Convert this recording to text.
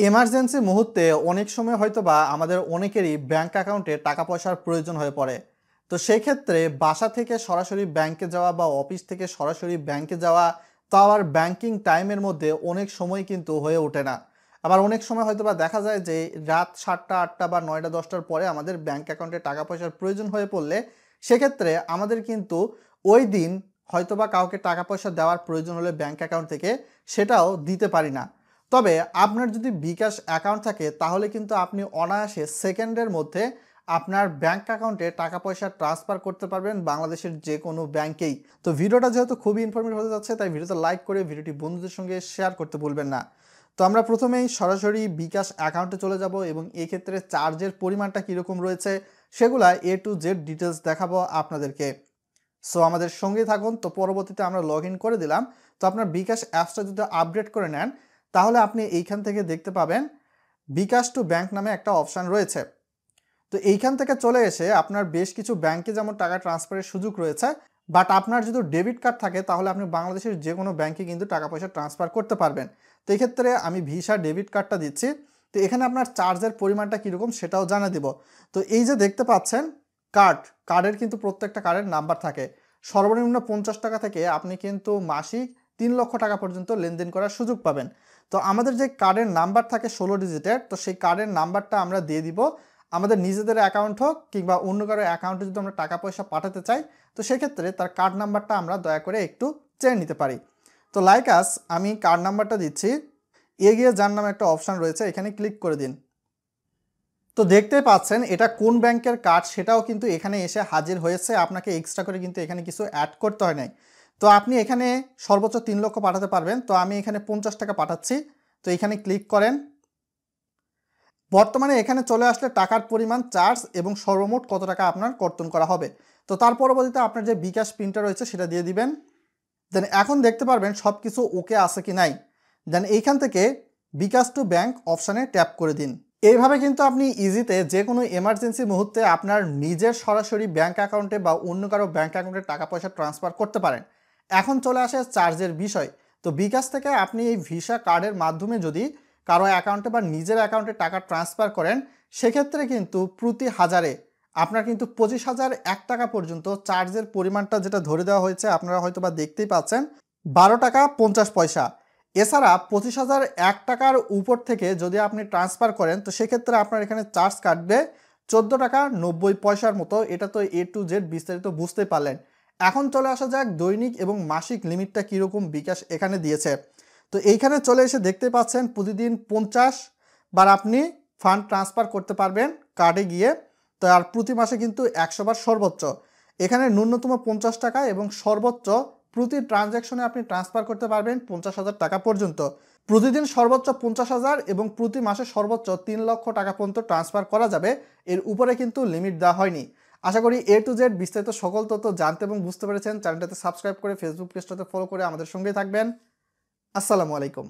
Emergency মুহূর্তে অনেক সময় হয়তোবা আমাদের অনেকেরই ব্যাংক অ্যাকাউন্টে টাকা পয়সার প্রয়োজন হয়ে পড়ে। তো সেই ক্ষেত্রে বাসা থেকে সরাসরি ব্যাংকে যাওয়া বা অফিস থেকে সরাসরি ব্যাংকে যাওয়া, তাও আবার ব্যাংকিং টাইমের মধ্যে অনেক সময় কিন্তু হয়ে ওঠে না। আবার অনেক সময় হয়তোবা দেখা যায় যে রাত 7টা 8টা বা 9টা 10টার পরে আমাদের ব্যাংক অ্যাকাউন্টে টাকা পয়সার প্রয়োজন হয়ে পড়লে সেক্ষেত্রে আমাদের কিন্তু ওই দিন হয়তোবা কাউকে টাকা পয়সা দেওয়ার প্রয়োজন হলে ব্যাংক অ্যাকাউন্ট থেকে সেটাও দিতে পারি না। তবে আপনার যদি বিকাশ অ্যাকাউন্ট থাকে তাহলে কিন্তু আপনি অনায়াসে সেকেন্ডের মধ্যে আপনার ব্যাংক অ্যাকাউন্টে টাকা পয়সা ট্রান্সফার করতে পারবেন বাংলাদেশের যে কোনো ব্যাংকেই। তো ভিডিওটা যেহেতু খুবই ইনফরমেটিভ হতে যাচ্ছে তাই ভিডিওতে লাইক করে ভিডিওটি বন্ধুদের সঙ্গে শেয়ার করতে ভুলবেন না। তো আমরা প্রথমেই সরাসরি বিকাশ অ্যাকাউন্টে চলে যাব এবং এক্ষেত্রে চার্জের পরিমাণটা কীরকম রয়েছে সেগুলা A to Z ডিটেলস দেখাবো আপনাদেরকে। সো আমাদের সঙ্গে থাকুন। তো পরবর্তীতে আমরা লগ ইন করে দিলাম। তো আপনার বিকাশ অ্যাপসটা যদি আপডেট করে নেন তাহলে আপনি এইখান থেকে দেখতে পাবেন বিকাশ টু ব্যাংক নামে একটা অপশান রয়েছে। তো এইখান থেকে চলে এসে আপনার বেশ কিছু ব্যাংকে যেমন টাকা ট্রান্সফারের সুযোগ রয়েছে, বাট আপনার যদি ডেবিট কার্ড থাকে তাহলে আপনি বাংলাদেশের যে কোনো ব্যাংকে কিন্তু টাকা পয়সা ট্রান্সফার করতে পারবেন। তো এক্ষেত্রে আমি ভিসা ডেবিট কার্ডটা দিচ্ছি। তো এখানে আপনার চার্জের পরিমাণটা কীরকম সেটাও জানা দিব। তো এই যে দেখতে পাচ্ছেন কার্ডের কিন্তু প্রত্যেকটা কার্ডের নাম্বার থাকে। সর্বনিম্ন 50 টাকা থেকে আপনি কিন্তু মাসিক 3 লক্ষ টাকা পর্যন্ত লেনদেন করার সুযোগ পাবেন। তো আমাদের যে কার্ডের নাম্বার থাকে 16 ডিজিটের, তো সেই কার্ডের নাম্বারটা আমরা দিয়ে দিব। আমাদের নিজেদের অ্যাকাউন্ট হোক কিংবা অন্য কারো অ্যাকাউন্টে যদি আমরা টাকা পয়সা পাঠাতে চাই তো সেক্ষেত্রে তার কার্ড নাম্বারটা আমরা দয়া করে একটু চেয়ে নিতে পারি। তো লাইক আস আমি কার্ড নাম্বারটা দিচ্ছি। এগিয়ে যার নামে একটা অপশান রয়েছে, এখানে ক্লিক করে দিন। তো দেখতেই পাচ্ছেন এটা কোন ব্যাংকের কার্ড সেটাও কিন্তু এখানে এসে হাজির হয়েছে। আপনাকে এক্সট্রা করে কিন্তু এখানে কিছু অ্যাড করতে হয় নাই। তো আপনি এখানে সর্বোচ্চ 3 লক্ষ পাঠাতে পারবেন। তো আমি এখানে 50 টাকা পাঠাচ্ছি। তো এখানে ক্লিক করেন। বর্তমানে এখানে চলে আসলে টাকার পরিমাণ, চার্জ এবং সর্বমোট কত টাকা আপনার কর্তন করা হবে। তো তার পরবর্তীতে আপনার যে বিকাশ পিনটা রয়েছে সেটা দিয়ে দিবেন। দেন এখন দেখতে পারবেন সব কিছু ওকে আছে কি নাই। দেন এইখান থেকে বিকাশ টু ব্যাংক অপশানে ট্যাপ করে দিন। এইভাবে কিন্তু আপনি ইজিতে যে কোনো এমার্জেন্সি মুহূর্তে আপনার নিজের সরাসরি ব্যাংক অ্যাকাউন্টে বা অন্য কারো ব্যাংক অ্যাকাউন্টে টাকা পয়সা ট্রান্সফার করতে পারেন। এখন চলে আসে চার্জের বিষয়। তো বিকাশ থেকে আপনি এই ভিসা কার্ডের মাধ্যমে যদি কারো অ্যাকাউন্টে বা নিজের অ্যাকাউন্টে টাকা ট্রান্সফার করেন সেক্ষেত্রে কিন্তু প্রতি হাজারে আপনার কিন্তু 25,001 টাকা পর্যন্ত চার্জের পরিমাণটা যেটা ধরে দেওয়া হয়েছে আপনারা হয়তো বা দেখতেই পাচ্ছেন 12 টাকা 50 পয়সা। এছাড়া 25,001 টাকার উপর থেকে যদি আপনি ট্রান্সফার করেন তো সেক্ষেত্রে আপনার এখানে চার্জ কাটবে 14 টাকা 90 পয়সার মতো। এটা তো A to Z বিস্তারিত বুঝতে পারলেন। এখন চলে আসা যাক দৈনিক এবং মাসিক লিমিটটা কীরকম বিকাশ এখানে দিয়েছে। তো এইখানে চলে এসে দেখতে পাচ্ছেন প্রতিদিন 50 বার আপনি ফান্ড ট্রান্সফার করতে পারবেন কার্ডে গিয়ে। তো আর প্রতি মাসে কিন্তু 100 বার সর্বোচ্চ। এখানে ন্যূনতম 50 টাকা এবং সর্বোচ্চ প্রতি ট্রানজ্যাকশনে আপনি ট্রান্সফার করতে পারবেন 50,000 টাকা পর্যন্ত। প্রতিদিন সর্বোচ্চ 50,000 এবং প্রতি মাসে সর্বোচ্চ 3 লক্ষ টাকা পর্যন্ত ট্রান্সফার করা যাবে। এর উপরে কিন্তু লিমিট দেওয়া হয়নি। আশা করি A to Z বিস্তারিত সকল তথ্য জানতে এবং বুঝতে পেরেছেন। চ্যানেলটাতে সাবস্ক্রাইব করে ফেসবুক পেজটাতে ফলো করে আমাদের সঙ্গেই থাকবেন। আসসালামু আলাইকুম।